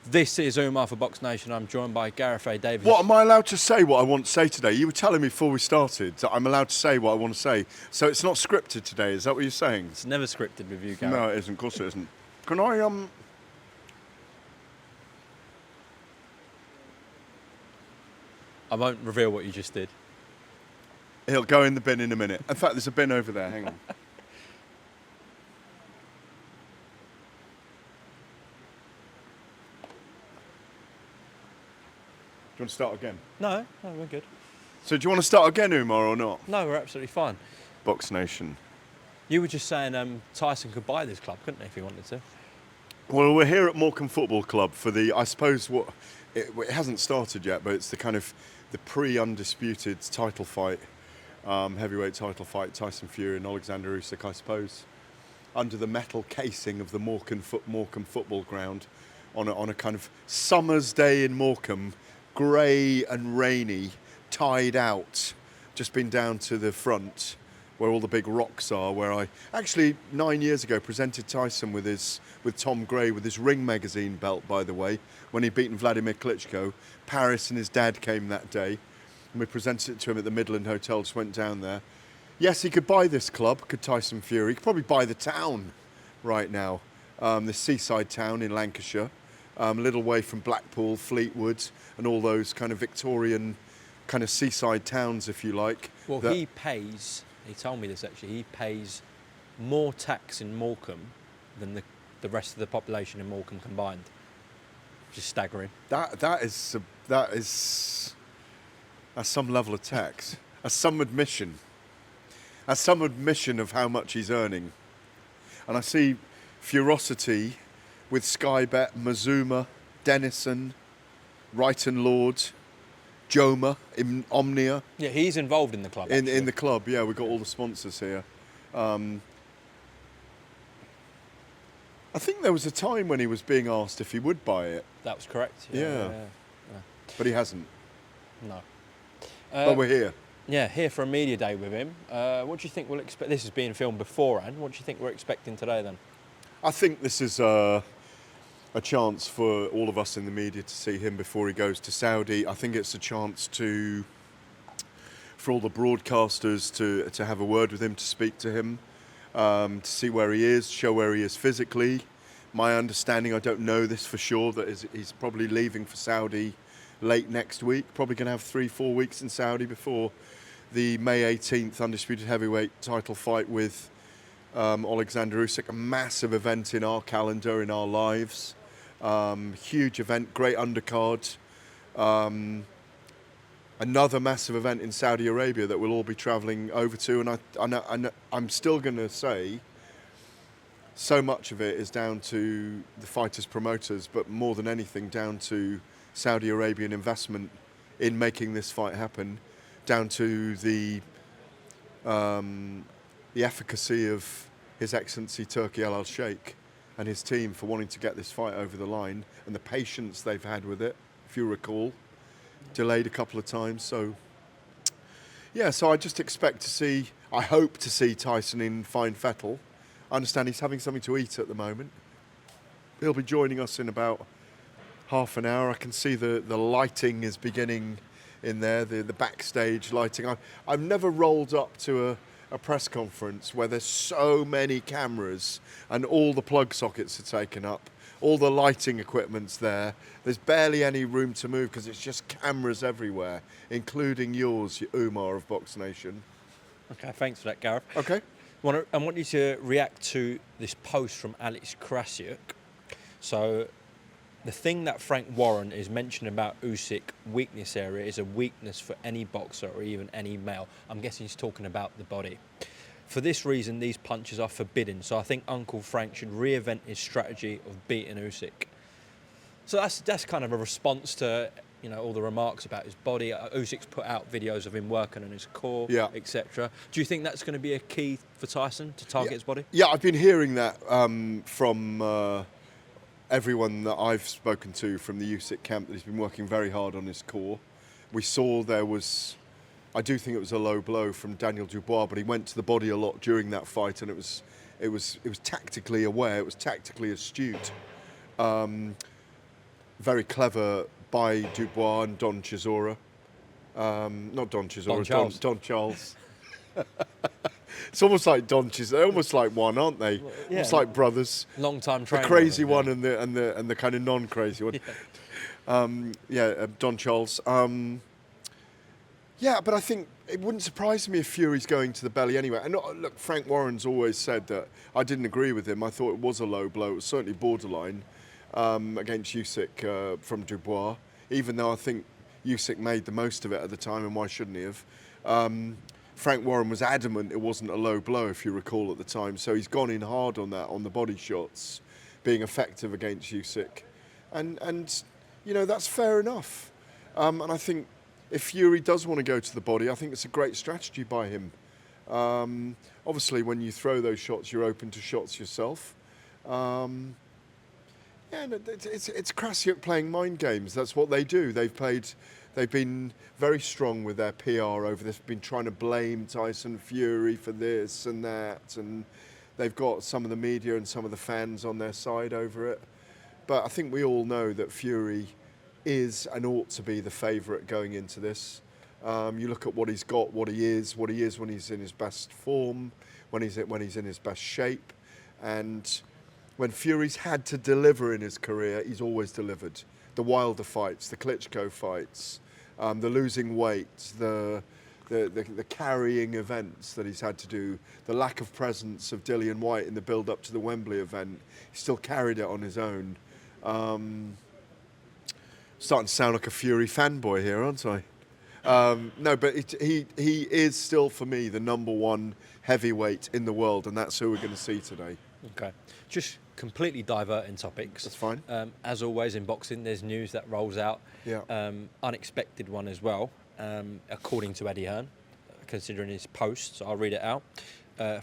This is Umar for BoxNation. I'm joined by Gareth A Davies. What, am I allowed to say what I want to say today? You were telling me before we started that I'm allowed to say what I want to say. So it's not scripted today, is that what you're saying? It's never scripted with you, Gareth. No, it isn't. Of course it isn't. Can I, I won't reveal what you just did. He'll go in the bin in a minute. In fact, there's a bin over there. Hang on. Do you want to start again? No, we're good. So do you want to start again, Umar, or not? No, we're absolutely fine. BoxNation. You were just saying Tyson could buy this club, couldn't he, if he wanted to? Well, we're here at Morecambe Football Club for the, I suppose, it hasn't started yet, but it's the kind of the pre-undisputed title fight, heavyweight title fight, Tyson Fury and Oleksandr Usyk, I suppose, under the metal casing of the Morecambe Football Ground on a kind of summer's day in Morecambe, grey and rainy, tied out, just been down to the front where all the big rocks are, where I actually 9 years ago presented Tyson with Tom Gray with his Ring magazine belt, by the way, when he'd beaten Vladimir Klitschko. Paris and his dad came that day, and we presented it to him at the Midland Hotel, just went down there. Yes, he could buy this club, could Tyson Fury. He could probably buy the town right now, this seaside town in Lancashire, a little way from Blackpool, Fleetwood, and all those kind of Victorian kind of seaside towns, if you like. Well, he told me this actually, he pays more tax in Morecambe than the rest of the population in Morecambe combined. Which is staggering. That's some level of tax. That's some admission. That's some admission of how much he's earning. And I see Furosity with Sky Bet, Mazuma, Denison, Wrighton Lord, Joma, Omnia. Yeah, he's involved in the club. In the club, yeah, we've got all the sponsors here. I think there was a time when he was being asked if he would buy it. That was correct. Yeah. But he hasn't. No. But we're here. Yeah, here for a media day with him. What do you think we'll expect? This is being filmed beforehand. What do you think we're expecting today then? I think this is a chance for all of us in the media to see him before he goes to Saudi. I think it's a chance for all the broadcasters to have a word with him, to speak to him, to see where he is, show where he is physically. My understanding, I don't know this for sure, that he's probably leaving for Saudi late next week. Probably going to have 3-4 weeks in Saudi before the May 18th undisputed heavyweight title fight with Oleksandr Usyk, a massive event in our calendar, in our lives. Huge event, great undercard. Another massive event in Saudi Arabia that we'll all be travelling over to, and I'm still going to say so much of it is down to the fighters' promoters, but more than anything down to Saudi Arabian investment in making this fight happen, down to the efficacy of His Excellency Turki Al Sheikh and his team for wanting to get this fight over the line, and the patience they've had with it, if you recall, delayed a couple of times. So yeah, so I just expect to see, I hope to see Tyson in fine fettle. I understand he's having something to eat at the moment. He'll be joining us in about half an hour. I can see the lighting is beginning in there, the backstage lighting. I've never rolled up to a press conference where there's so many cameras and all the plug sockets are taken up, all the lighting equipment's there. There's barely any room to move because it's just cameras everywhere, including yours, Umar of BoxNation. Okay, thanks for that, Gareth. Okay. I want you to react to this post from Alex Krasiuk. So, the thing that Frank Warren is mentioning about Usyk weakness area is a weakness for any boxer or even any male. I'm guessing he's talking about the body. For this reason, these punches are forbidden. So I think Uncle Frank should reinvent his strategy of beating Usyk. So that's kind of a response to all the remarks about his body. Usyk's put out videos of him working on his core, etc. Do you think that's going to be a key for Tyson to target his body? Yeah, I've been hearing that from everyone that I've spoken to from the Usyk camp, that he's been working very hard on his core. We saw I do think it was a low blow from Daniel Dubois, but he went to the body a lot during that fight, and it was tactically aware, it was tactically astute. very clever by Dubois and Don Chisora. Not Don Chisora, Don Charles. Don Charles. It's almost like Don Chisora. They're almost like one, aren't they? Yeah. It's like brothers. Long-time The trainer. crazy one and the kind of non-crazy one. Don Charles. Yeah, but I think it wouldn't surprise me if Fury's going to the belly anyway. And look, Frank Warren's always said that. I didn't agree with him. I thought it was a low blow. It was certainly borderline against Usyk from Dubois, even though I think Usyk made the most of it at the time, and why shouldn't he have? Frank Warren was adamant it wasn't a low blow, if you recall, at the time. So he's gone in hard on that, on the body shots, being effective against Usyk. And you know, that's fair enough. And I think if Fury does want to go to the body, I think it's a great strategy by him. Obviously, when you throw those shots, you're open to shots yourself. It's Krasiuk playing mind games. That's what they do. They've been very strong with their PR over this. Been trying to blame Tyson Fury for this and that, and they've got some of the media and some of the fans on their side over it. But I think we all know that Fury is and ought to be the favourite going into this. You look at what he's got, what he is when he's in his best form, when he's in his best shape, and when Fury's had to deliver in his career, he's always delivered. The Wilder fights, the Klitschko fights, the losing weight, the carrying events that he's had to do, the lack of presence of Dillian Whyte in the build-up to the Wembley event. He still carried it on his own. Starting to sound like a Fury fanboy here, aren't I? No, but he is still, for me, the number one heavyweight in the world, and that's who we're going to see today. Okay. Just completely diverting topics. That's fine. As always in boxing, there's news that rolls out. Yeah. Unexpected one as well, according to Eddie Hearn, considering his post. So I'll read it out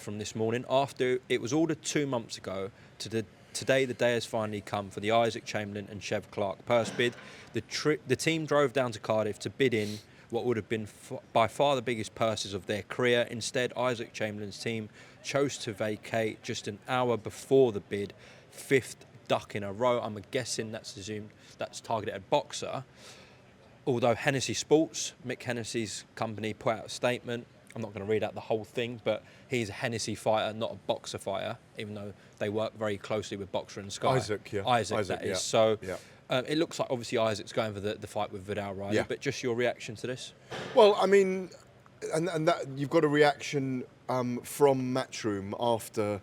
from this morning. After it was ordered 2 months ago, today the day has finally come for the Isaac Chamberlain and Chev Clark purse bid. The team drove down to Cardiff to bid in what would have been by far the biggest purses of their career. Instead, Isaac Chamberlain's team chose to vacate just an hour before the bid, fifth duck in a row. I'm guessing that's targeted at boxer. Although Hennessy Sports, Mick Hennessy's company, put out a statement. I'm not going to read out the whole thing, but he's a Hennessy fighter, not a boxer fighter, even though they work very closely with Boxer and Sky. Isaac, that is. Yeah. So yeah. It looks like obviously Isaac's going for the fight with Vidal Riley, Yeah. but just your reaction to this? Well, I mean, and that you've got a reaction from Matchroom after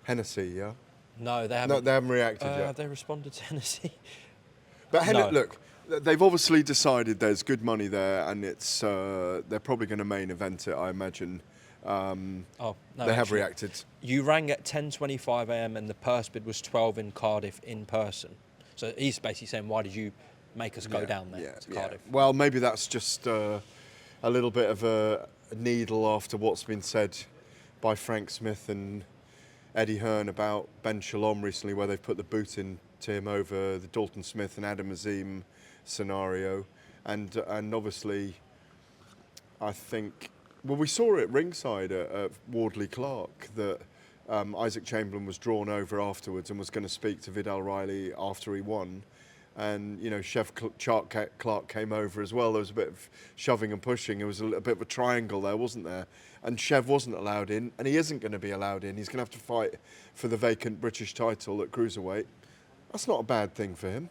Hennessy, yeah? No, they haven't. No, they haven't reacted yet. Have they responded to Hennessy? But No. look, they've obviously decided there's good money there, and it's they're probably going to main event it, I imagine. No, they have actually, reacted. You rang at 10:25 a.m. and the purse bid was 12 in Cardiff in person. So he's basically saying, why did you make us go down there to Cardiff? Well, maybe that's just a little bit of a needle after what's been said by Frank Smith and Eddie Hearn about Ben Shalom recently, where they've put the boot into him over the Dalton Smith and Adam Azim scenario. And obviously, I think, well, we saw it ringside at Wardley Clark that Isaac Chamberlain was drawn over afterwards and was going to speak to Vidal Riley after he won. And, you know, Chev Clark came over as well. There was a bit of shoving and pushing. There was a little bit of a triangle there, wasn't there? And Chev wasn't allowed in, and he isn't going to be allowed in. He's going to have to fight for the vacant British title at cruiserweight. That's not a bad thing for him.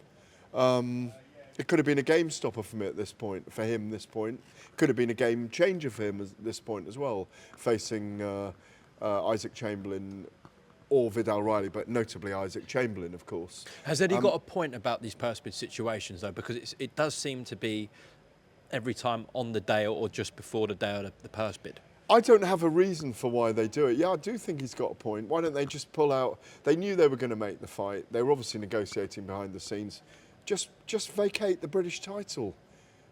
It could have been a game stopper for him at this point. It could have been a game changer for him at this point as well, facing Isaac Chamberlain or Vidal Riley, but notably Isaac Chamberlain, of course. Has Eddie got a point about these purse bid situations, though? Because it does seem to be every time on the day or just before the day of the purse bid. I don't have a reason for why they do it. Yeah, I do think he's got a point. Why don't they just pull out? They knew they were going to make the fight. They were obviously negotiating behind the scenes. Just vacate the British title.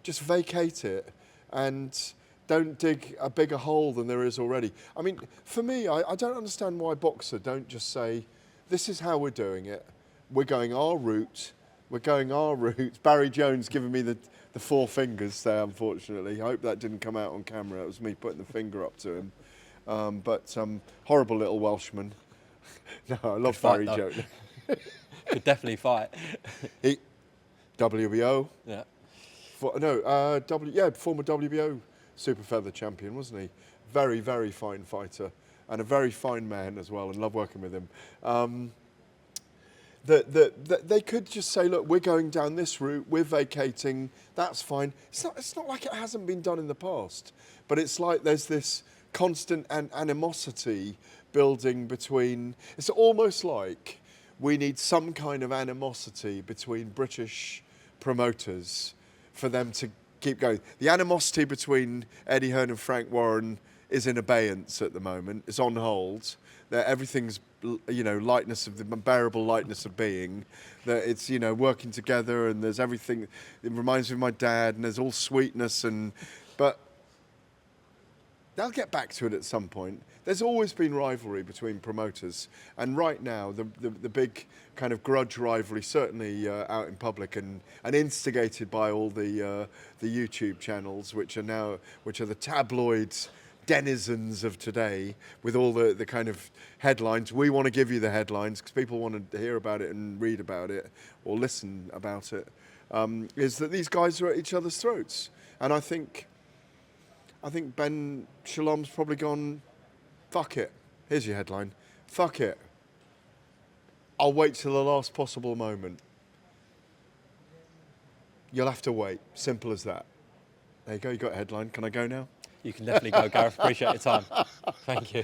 Just vacate it and don't dig a bigger hole than there is already. I mean, for me, I don't understand why Boxer don't just say, this is how we're doing it. We're going our route. Barry Jones giving me the four fingers there, unfortunately. I hope that didn't come out on camera. It was me putting the finger up to him. But horrible little Welshman. No, I love Barry Jones. Could definitely fight. WBO. Yeah. Former WBO super feather champion, wasn't he? Very, very fine fighter and a very fine man as well, and love working with him. They could just say, look, we're going down this route, we're vacating, that's fine. It's not like it hasn't been done in the past, but it's like there's this constant animosity building between, it's almost like we need some kind of animosity between British promoters for them to keep going. The animosity between Eddie Hearn and Frank Warren is in abeyance at the moment. It's on hold. That everything's, lightness of the unbearable lightness of being. That it's, working together, and there's everything. It reminds me of my dad, and there's all sweetness, but they'll get back to it at some point. There's always been rivalry between promoters, and right now the big kind of grudge rivalry, certainly out in public and instigated by all the YouTube channels, which are the tabloids denizens of today, with all the kind of headlines. We want to give you the headlines because people want to hear about it and read about it or listen about it. Is that these guys are at each other's throats, and I think Ben Shalom's probably gone, fuck it. Here's your headline. Fuck it. I'll wait till the last possible moment. You'll have to wait. Simple as that. There you go. You got a headline. Can I go now? You can definitely go, Gareth. Appreciate your time. Thank you.